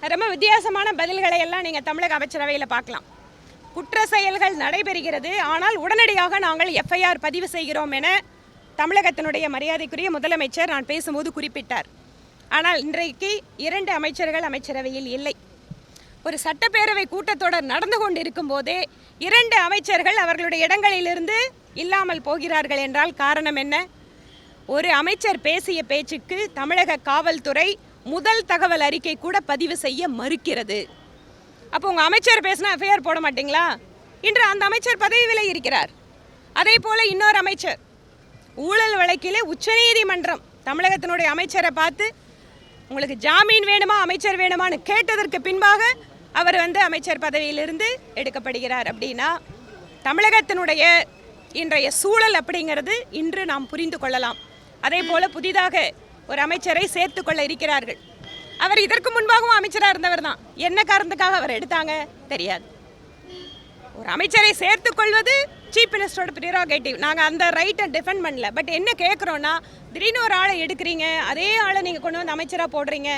ரொம்ப வித்தியாசமான பதில்களை எல்லாம் நீங்கள் தமிழக அமைச்சரவையில் பார்க்கலாம். குற்ற செயல்கள் நடைபெறுகிறது, ஆனால் உடனடியாக நாங்கள் எஃப்ஐஆர் பதிவு செய்கிறோம் என தமிழகத்தினுடைய மரியாதைக்குரிய முதலமைச்சர் நான் பேசும்போது குறிப்பிட்டார். ஆனால் இன்றைக்கு 2 அமைச்சர்கள் அமைச்சரவையில் இல்லை. ஒரு சட்டப்பேரவை கூட்டத்தொடர் நடந்து கொண்டிருக்கும் போதே 2 அமைச்சர்கள் அவர்களுடைய இடங்களிலிருந்து இல்லாமல் போகிறார்கள் என்றால் காரணம் என்ன? ஒரு அமைச்சர் பேசிய பேச்சுக்கு தமிழக காவல்துறை முதல் தகவல் அறிக்கை கூட பதிவு செய்ய மறுக்கிறது. அப்போ உங்கள் அமைச்சர் பேசினா எஃப்ஐஆர் போட மாட்டீங்களா? இன்று அந்த அமைச்சர் பதவியில் இருக்கிறார். அதே போல் இன்னொரு அமைச்சர் ஊழல் வழக்கிலே உச்சநீதிமன்றம் தமிழகத்தினுடைய அமைச்சரை பார்த்து உங்களுக்கு ஜாமீன் வேணுமா அமைச்சர் வேணுமான்னு கேட்டதற்கு பின்பாக அவர் அமைச்சர் பதவியிலிருந்து எடுக்கப்படுகிறார். அப்படின்னா தமிழகத்தினுடைய இன்றைய சூழல் அப்படிங்கிறது இன்று நாம் புரிந்து கொள்ளலாம். அதே போல் புதிதாக ஒரு அமைச்சரை சேர்த்து கொள்ள இருக்கிறார்கள். அவர் இதற்கு முன்பாகவும் அமைச்சராக இருந்தவர் தான். என்ன காரணத்துக்காக அவர் எடுத்தாங்க தெரியாது. ஒரு அமைச்சரை சேர்த்து கொள்வது சீஃப் மினிஸ்டரோட ப்ரிரோகேட்டிவ். நாங்கள் அந்த ரைட்டை டிஃபெண்ட் பண்ணல. பட் என்ன கேட்குறோன்னா, திடீர்னு ஒரு ஆளை எடுக்கிறீங்க, அதே ஆளை நீங்கள் கொண்டு வந்து அமைச்சராக போடுறீங்க.